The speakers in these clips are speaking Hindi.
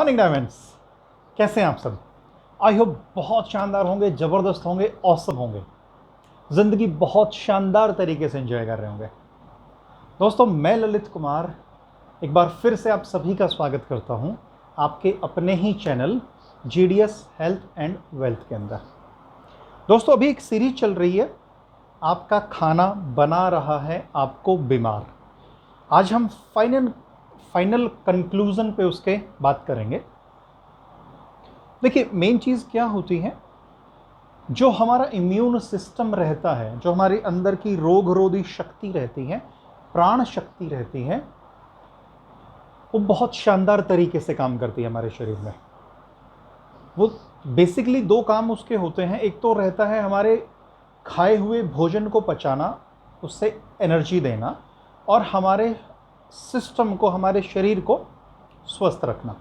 मॉर्निंग डायमंड्स, कैसे हैं आप सब? आई होप बहुत शानदार होंगे, ज़बरदस्त होंगे, ऑसम होंगे, ज़िंदगी बहुत शानदार तरीके से एंजॉय कर रहे होंगे। दोस्तों, मैं ललित कुमार एक बार फिर से आप सभी का स्वागत करता हूं आपके अपने ही channel GDS health and wealth के अंदर। दोस्तों, अभी एक सीरीज चल रही है, आपका खाना बना रहा है आपको बीमार। आज हम फाइनल कंक्लूजन पे उसके बात करेंगे। देखिए, मेन चीज़ क्या होती है, जो हमारा इम्यून सिस्टम रहता है, जो हमारे अंदर की रोगरोधी शक्ति रहती है, प्राण शक्ति रहती है, वो बहुत शानदार तरीके से काम करती है हमारे शरीर में। वो बेसिकली दो काम उसके होते हैं। एक तो रहता है हमारे खाए हुए भोजन को पचाना, उससे एनर्जी देना, और हमारे सिस्टम को, हमारे शरीर को स्वस्थ रखना।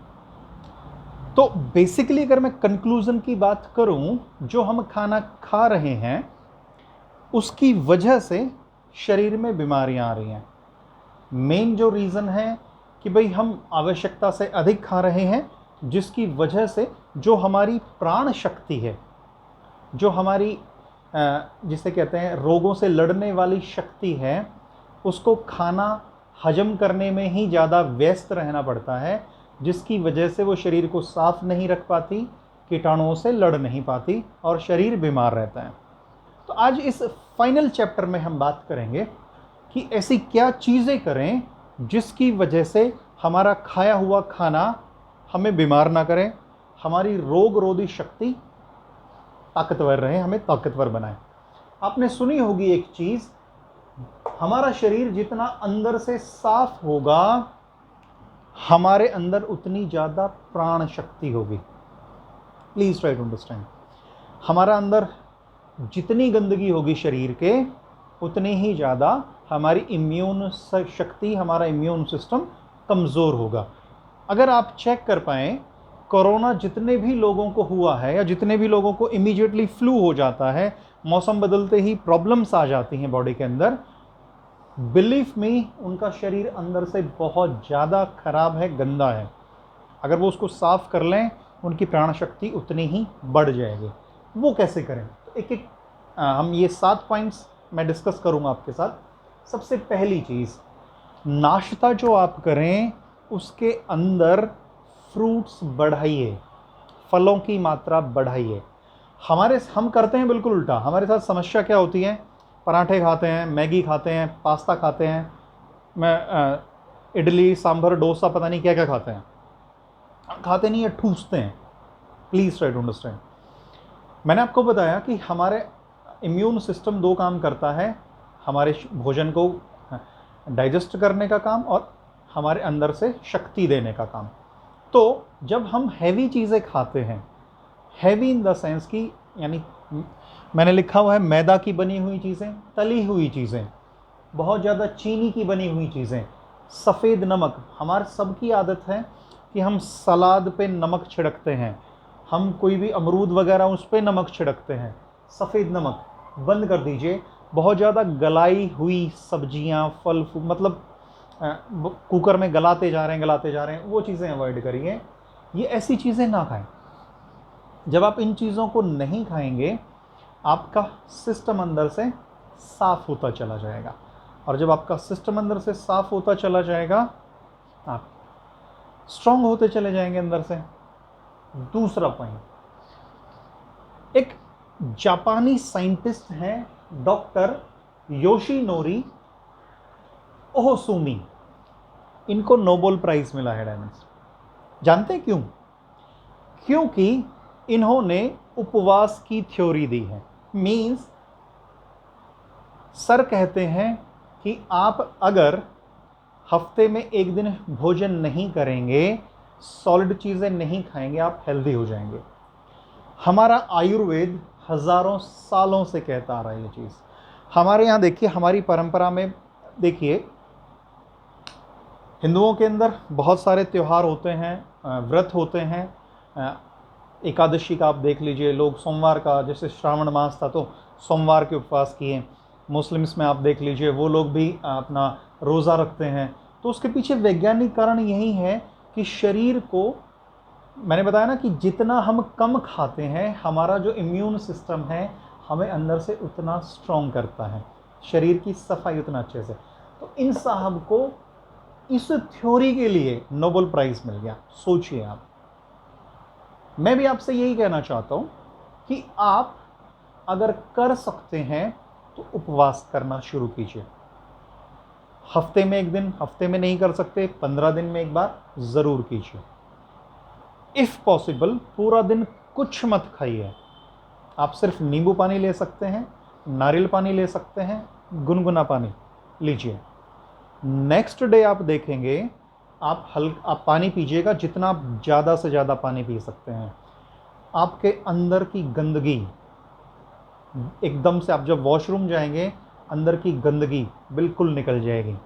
तो बेसिकली अगर मैं कंक्लूजन की बात करूं, जो हम खाना खा रहे हैं उसकी वजह से शरीर में बीमारियां आ रही हैं। मेन जो रीज़न है कि भाई हम आवश्यकता से अधिक खा रहे हैं, जिसकी वजह से जो हमारी प्राण शक्ति है, जो हमारी जिसे कहते हैं रोगों से लड़ने वाली शक्ति है, उसको खाना हजम करने में ही ज़्यादा व्यस्त रहना पड़ता है, जिसकी वजह से वो शरीर को साफ नहीं रख पाती, कीटाणुओं से लड़ नहीं पाती और शरीर बीमार रहता है। तो आज इस फाइनल चैप्टर में हम बात करेंगे कि ऐसी क्या चीज़ें करें जिसकी वजह से हमारा खाया हुआ खाना हमें बीमार ना करे, हमारी रोगरोधी शक्ति ताकतवर रहे, हमें ताकतवर बनाए। आपने सुनी होगी एक चीज़, हमारा शरीर जितना अंदर से साफ होगा, हमारे अंदर उतनी ज़्यादा प्राण शक्ति होगी। Please try to understand. हमारा अंदर जितनी गंदगी होगी शरीर के, उतनी ही ज़्यादा हमारी इम्यून शक्ति, हमारा इम्यून सिस्टम कमज़ोर होगा। अगर आप चेक कर पाएँ, कोरोना जितने भी लोगों को हुआ है या जितने भी लोगों को इमीडिएटली फ्लू हो जाता है, मौसम बदलते ही प्रॉब्लम्स आ जाती हैं बॉडी के अंदर, बिलीव मी, उनका शरीर अंदर से बहुत ज़्यादा खराब है, गंदा है। अगर वो उसको साफ कर लें, उनकी प्राण शक्ति उतनी ही बढ़ जाएगी। वो कैसे करें? तो एक एक हम ये 7 पॉइंट्स मैं डिस्कस करूँगा आपके साथ। सबसे पहली चीज़, नाश्ता जो आप करें उसके अंदर फ्रूट्स बढ़ाइए, फलों की मात्रा बढ़ाइए। हम करते हैं बिल्कुल उल्टा। हमारे साथ समस्या क्या होती है, पराठे खाते हैं, मैगी खाते हैं, पास्ता खाते हैं, इडली सांभर डोसा पता नहीं क्या क्या खाते हैं, खाते नहीं है, ठूसते हैं। Please try to understand. मैंने आपको बताया कि हमारे इम्यून सिस्टम दो काम करता है, हमारे भोजन को डाइजेस्ट करने का काम और हमारे अंदर से शक्ति देने का काम। तो जब हम हैवी चीज़ें खाते हैं, हैवी इन द सेंस की, यानी मैंने लिखा हुआ है मैदा की बनी हुई चीज़ें, तली हुई चीज़ें, बहुत ज़्यादा चीनी की बनी हुई चीज़ें, सफ़ेद नमक। हमारे सबकी आदत है कि हम सलाद पे नमक छिड़कते हैं, हम कोई भी अमरूद वगैरह उस पर नमक छिड़कते हैं। सफ़ेद नमक बंद कर दीजिए। बहुत ज़्यादा गलाई हुई सब्जियां, फल मतलब कुकर में गलाते जा रहे हैं, वो चीज़ें अवॉइड करिए। ये ऐसी चीज़ें ना खाएं। जब आप इन चीज़ों को नहीं खाएंगे, आपका सिस्टम अंदर से साफ होता चला जाएगा, और जब आपका सिस्टम अंदर से साफ होता चला जाएगा, आप स्ट्रांग होते चले जाएंगे अंदर से। दूसरा पॉइंट, एक जापानी साइंटिस्ट हैं डॉक्टर योशिनोरी ओहोसुमी, इनको नोबेल प्राइज मिला है डायमंड्स। जानते हैं क्यों? क्योंकि इन्होंने उपवास की थ्योरी दी है। मीन्स सर कहते हैं कि आप अगर हफ्ते में एक दिन भोजन नहीं करेंगे, सॉलिड चीज़ें नहीं खाएंगे, आप हेल्दी हो जाएंगे। हमारा आयुर्वेद हज़ारों सालों से कहता आ रहा है ये चीज़। हमारे यहाँ देखिए, हमारी परंपरा में देखिए, हिंदुओं के अंदर बहुत सारे त्यौहार होते हैं, व्रत होते हैं। एकादशी का आप देख लीजिए, लोग सोमवार का, जैसे श्रावण मास था तो सोमवार के उपवास किए। मुस्लिम्स में आप देख लीजिए, वो लोग भी अपना रोज़ा रखते हैं। तो उसके पीछे वैज्ञानिक कारण यही है कि शरीर को मैंने बताया ना कि जितना हम कम खाते हैं हमारा जो इम्यून सिस्टम है हमें अंदर से उतना स्ट्रॉन्ग करता है, शरीर की सफाई उतना अच्छे से। तो इन साहब को इस थ्योरी के लिए नोबेल प्राइज मिल गया। सोचिए आप। मैं भी आपसे यही कहना चाहता हूं कि आप अगर कर सकते हैं तो उपवास करना शुरू कीजिए। हफ्ते में एक दिन, हफ्ते में नहीं कर सकते 15 दिन में एक बार जरूर कीजिए। इफ पॉसिबल पूरा दिन कुछ मत खाइए। आप सिर्फ नींबू पानी ले सकते हैं, नारियल पानी ले सकते हैं, गुनगुना पानी लीजिए। नेक्स्ट डे आप देखेंगे आप पानी पीजिएगा, जितना आप ज़्यादा से ज़्यादा पानी पी सकते हैं, आपके अंदर की गंदगी एकदम से, आप जब वॉशरूम जाएंगे अंदर की गंदगी बिल्कुल निकल जाएगी।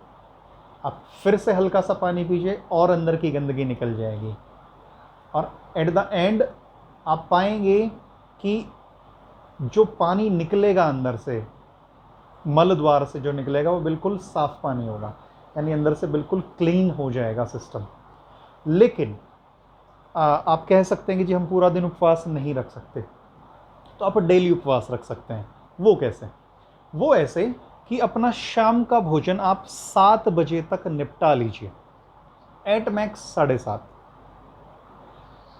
आप फिर से हल्का सा पानी पीजिए और अंदर की गंदगी निकल जाएगी। और एट द एंड आप पाएंगे कि जो पानी निकलेगा अंदर से, मल द्वार से जो निकलेगा वो बिल्कुल साफ पानी होगा, यानी अंदर से बिल्कुल क्लीन हो जाएगा सिस्टम। लेकिन आप कह सकते हैं कि जी हम पूरा दिन उपवास नहीं रख सकते, तो आप डेली उपवास रख सकते हैं। वो कैसे? वो ऐसे कि अपना शाम का भोजन आप 7 बजे तक निपटा लीजिए, एट मैक्स 7:30।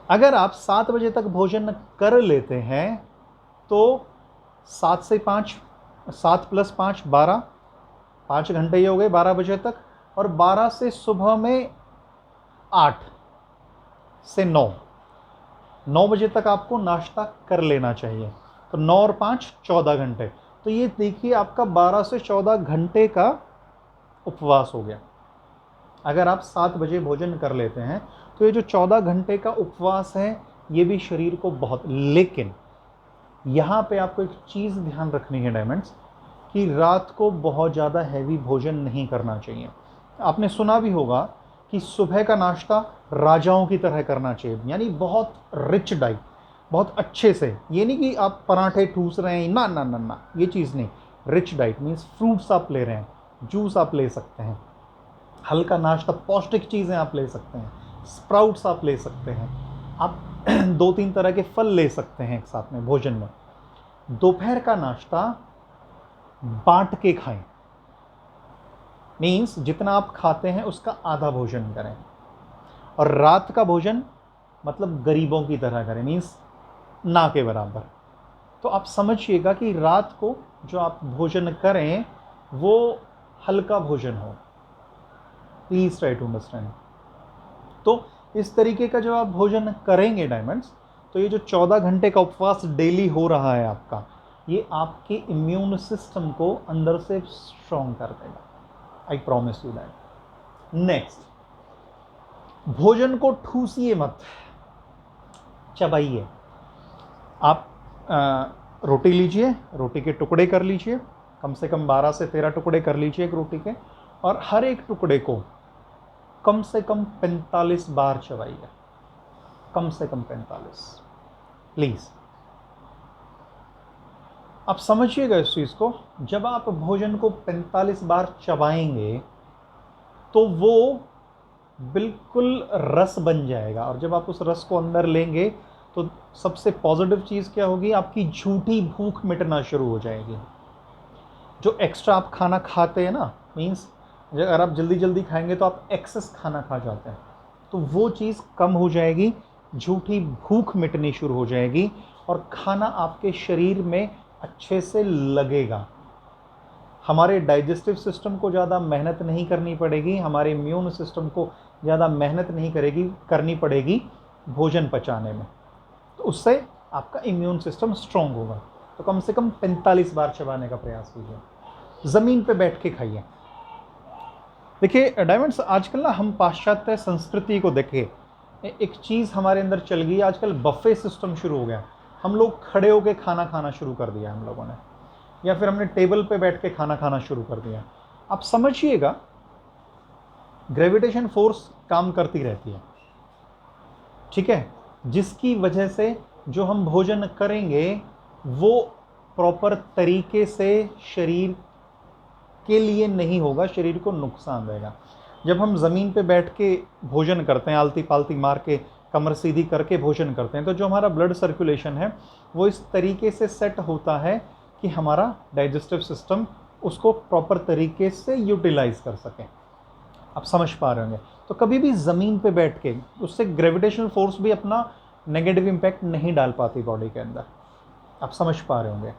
अगर आप 7 बजे तक भोजन कर लेते हैं तो 7 से 5, 7 + 5 12, 5 घंटे ही हो गए 12 बजे तक। और 12 से सुबह में 8 से 9, 9 बजे तक आपको नाश्ता कर लेना चाहिए। तो 9 और 5 14 घंटे। तो ये देखिए आपका 12 से 14 घंटे का उपवास हो गया। अगर आप 7 बजे भोजन कर लेते हैं तो ये जो 14 घंटे का उपवास है ये भी शरीर को बहुत। लेकिन यहाँ पे आपको एक चीज़ ध्यान रखनी है डायमंड्स, कि रात को बहुत ज़्यादा हैवी भोजन नहीं करना चाहिए। आपने सुना भी होगा कि सुबह का नाश्ता राजाओं की तरह करना चाहिए, यानी बहुत रिच डाइट, बहुत अच्छे से। ये नहीं कि आप पराठे ठूस रहे हैं, ना ना ना ना, ये चीज़ नहीं। रिच डाइट मीन्स फ्रूट्स आप ले रहे हैं, जूस आप ले सकते हैं, हल्का नाश्ता, पौष्टिक चीज़ें आप ले सकते हैं, स्प्राउट्स आप ले सकते हैं, आप 2-3 तरह के फल ले सकते हैं एक साथ में भोजन में। दोपहर का नाश्ता बांट के खाएं, मीन्स जितना आप खाते हैं उसका आधा भोजन करें। और रात का भोजन मतलब गरीबों की तरह करें, मीन्स ना के बराबर। तो आप समझिएगा कि रात को जो आप भोजन करें वो हल्का भोजन हो। Please try to understand. तो इस तरीके का जो आप भोजन करेंगे डायमंड्स, तो ये जो 14 घंटे का उपवास डेली हो रहा है आपका, ये आपके इम्यून सिस्टम को अंदर से स्ट्रॉन्ग कर देगा। I promise you that. Next, भोजन को ठूसिए मत, चबाइए। आप रोटी लीजिए, रोटी के टुकड़े कर लीजिए, कम से कम 12 से 13 टुकड़े कर लीजिए एक रोटी के, और हर एक टुकड़े को कम से कम 45 बार चबाइए, कम से कम 45, प्लीज। आप समझिएगा इस चीज को। जब आप भोजन को 45 बार चबाएंगे तो वो बिल्कुल रस बन जाएगा, और जब आप उस रस को अंदर लेंगे तो सबसे पॉजिटिव चीज़ क्या होगी, आपकी झूठी भूख मिटना शुरू हो जाएगी। जो एक्स्ट्रा आप खाना खाते हैं ना, मीन्स अगर आप जल्दी जल्दी खाएंगे तो आप एक्सेस खाना खा जाते हैं, तो वो चीज़ कम हो जाएगी, झूठी भूख मिटनी शुरू हो जाएगी, और खाना आपके शरीर में अच्छे से लगेगा। हमारे डाइजेस्टिव सिस्टम को ज़्यादा मेहनत नहीं करनी पड़ेगी, हमारे इम्यून सिस्टम को ज़्यादा मेहनत नहीं करनी पड़ेगी भोजन पचाने में, तो उससे आपका इम्यून सिस्टम स्ट्रॉन्ग होगा। तो कम से कम 45 बार चबाने का प्रयास कीजिए। ज़मीन पे बैठ के खाइए। देखिए डायमंड्स, आजकल ना हम पाश्चात्य संस्कृति को देखें, एक चीज़ हमारे अंदर चल गई आजकल, बफे सिस्टम शुरू हो गया। हम लोग खड़े होकर खाना खाना शुरू कर दिया हम लोगों ने, या फिर हमने टेबल पे बैठ के खाना खाना शुरू कर दिया। आप समझिएगा, ग्रेविटेशन फोर्स काम करती रहती है, ठीक है, जिसकी वजह से जो हम भोजन करेंगे वो प्रॉपर तरीके से शरीर के लिए नहीं होगा, शरीर को नुकसान देगा। जब हम ज़मीन पे बैठ के भोजन करते हैं, आलती पालती मार के कमर सीधी करके भोजन करते हैं, तो जो हमारा ब्लड सर्कुलेशन है वो इस तरीके से सेट होता है कि हमारा डाइजेस्टिव सिस्टम उसको प्रॉपर तरीके से यूटिलाइज कर सके। आप समझ पा रहे होंगे। तो कभी भी ज़मीन पे बैठ के उससे ग्रेविटेशनल फोर्स भी अपना नेगेटिव इम्पैक्ट नहीं डाल पाती बॉडी के अंदर। आप समझ पा रहे होंगे।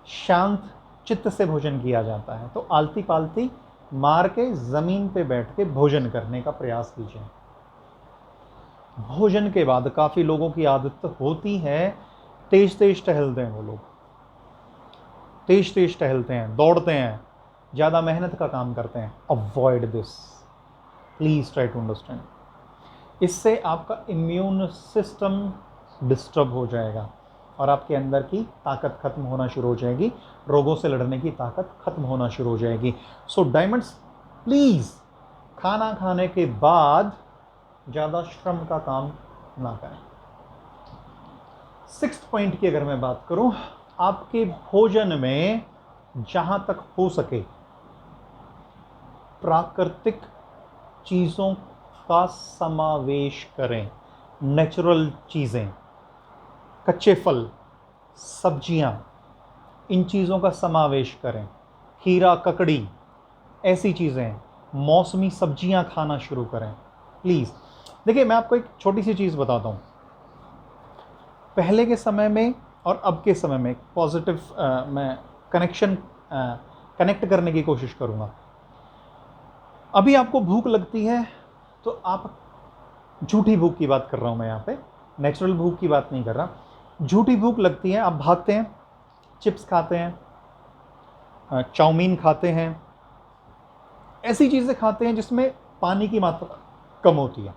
शांत चित्त से भोजन किया जाता है। तो आलती पालती मार के ज़मीन पे बैठ के भोजन करने का प्रयास कीजिए। भोजन के बाद काफ़ी लोगों की आदत होती है तेज तेज टहलते हैं, वो लोग तेज तेज टहलते हैं, दौड़ते हैं, ज़्यादा मेहनत का काम करते हैं। Avoid this, please try to understand. इससे आपका इम्यून सिस्टम डिस्टर्ब हो जाएगा और आपके अंदर की ताकत खत्म होना शुरू हो जाएगी, रोगों से लड़ने की ताकत खत्म होना शुरू हो जाएगी। सो डायमंड्स, प्लीज़ खाना खाने के बाद ज़्यादा श्रम का काम ना करें। 6th पॉइंट की अगर मैं बात करूं, आपके भोजन में जहां तक हो सके प्राकृतिक चीज़ों का समावेश करें। नेचुरल चीज़ें, कच्चे फल, सब्जियां, इन चीज़ों का समावेश करें। खीरा, ककड़ी, ऐसी चीज़ें, मौसमी सब्जियां खाना शुरू करें प्लीज़। देखिए, मैं आपको एक छोटी सी चीज़ बताता हूँ। पहले के समय में और अब के समय में पॉजिटिव मैं कनेक्ट करने की कोशिश करूँगा। अभी आपको भूख लगती है तो आप, झूठी भूख की बात कर रहा हूँ मैं यहाँ पे, नेचुरल भूख की बात नहीं कर रहा। झूठी भूख लगती है, आप भागते हैं, चिप्स खाते हैं, चाउमीन खाते हैं, ऐसी चीज़ें खाते हैं जिसमें पानी की मात्रा कम होती है।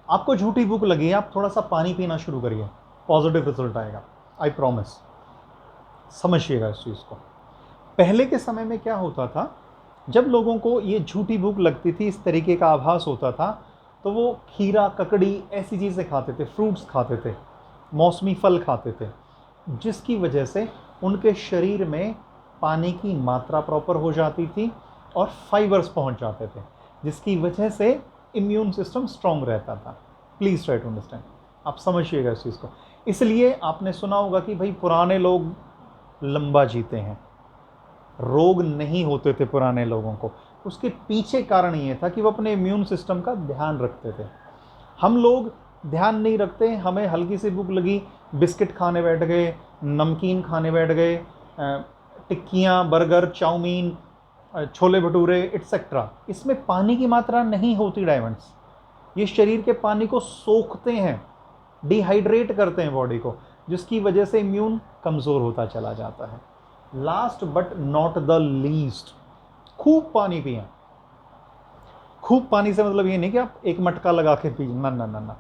आपको झूठी भूख लगी है, आप थोड़ा सा पानी पीना शुरू करिए, पॉजिटिव रिजल्ट आएगा, आई प्रॉमिस। समझिएगा इस चीज़ को। पहले के समय में क्या होता था, जब लोगों को ये झूठी भूख लगती थी, इस तरीके का आभास होता था, तो वो खीरा, ककड़ी, ऐसी चीज़ें खाते थे, फ्रूट्स खाते थे, मौसमी फल खाते थे, जिसकी वजह से उनके शरीर में पानी की मात्रा प्रॉपर हो जाती थी और फाइबर्स पहुंच जाते थे, जिसकी वजह से इम्यून सिस्टम स्ट्रांग रहता था। Please try to understand. आप समझिएगा इस चीज़ को। इसलिए आपने सुना होगा कि भाई पुराने लोग लंबा जीते हैं, रोग नहीं होते थे पुराने लोगों को। उसके पीछे कारण ये था कि वो अपने इम्यून सिस्टम का ध्यान रखते थे। हम लोग ध्यान नहीं रखते, हमें हल्की सी भूख लगी, बिस्किट खाने बैठ गए, नमकीन खाने बैठ गए, टिक्कियाँ, बर्गर, चाउमीन, छोले भटूरे एट्सेट्रा। इसमें पानी की मात्रा नहीं होती डायमंड्स। ये शरीर के पानी को सोखते हैं, डिहाइड्रेट करते हैं बॉडी को, जिसकी वजह से इम्यून कमज़ोर होता चला जाता है। Last but not the least, खूब पानी पिएं। खूब पानी से मतलब ये नहीं कि आप एक मटका लगा के पी, ना ना ना ना।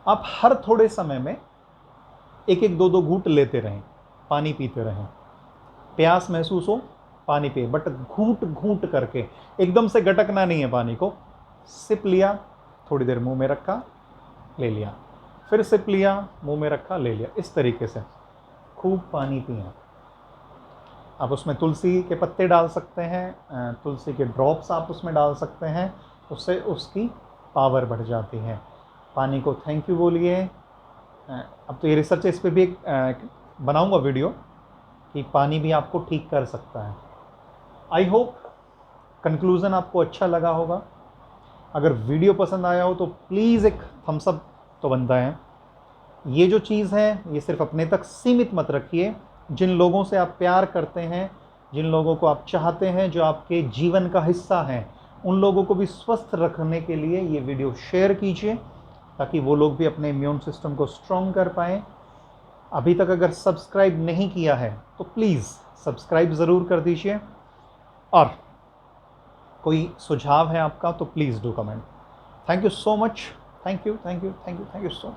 आप हर थोड़े समय में एक एक दो दो घूंट लेते रहें, पानी पीते रहें। प्यास महसूस हो, पानी पिए, बट घूंट घूंट करके, एकदम से गटकना नहीं है पानी को। सिप लिया, थोड़ी देर मुंह में रखा, ले लिया, फिर सिप लिया, मुंह में रखा, ले लिया, इस तरीके से खूब पानी पिए। आप उसमें तुलसी के पत्ते डाल सकते हैं, तुलसी के ड्रॉप्स आप उसमें डाल सकते हैं, उससे उसकी पावर बढ़ जाती है। पानी को थैंक यू बोलिए। अब तो ये रिसर्च है, इस पर भी एक बनाऊंगा वीडियो कि पानी भी आपको ठीक कर सकता है। आई होप कंक्लूज़न आपको अच्छा लगा होगा। अगर वीडियो पसंद आया हो तो प्लीज़ एक थम्स अप तो बनता है। ये जो चीज़ है ये सिर्फ अपने तक सीमित मत रखिए। जिन लोगों से आप प्यार करते हैं, जिन लोगों को आप चाहते हैं, जो आपके जीवन का हिस्सा हैं, उन लोगों को भी स्वस्थ रखने के लिए ये वीडियो शेयर कीजिए, ताकि वो लोग भी अपने इम्यून सिस्टम को स्ट्रॉन्ग कर पाएँ। अभी तक अगर सब्सक्राइब नहीं किया है तो प्लीज़ सब्सक्राइब ज़रूर कर दीजिए, और कोई सुझाव है आपका तो please do comment. Thank you so much. Thank you, thank you, thank you, thank you so much.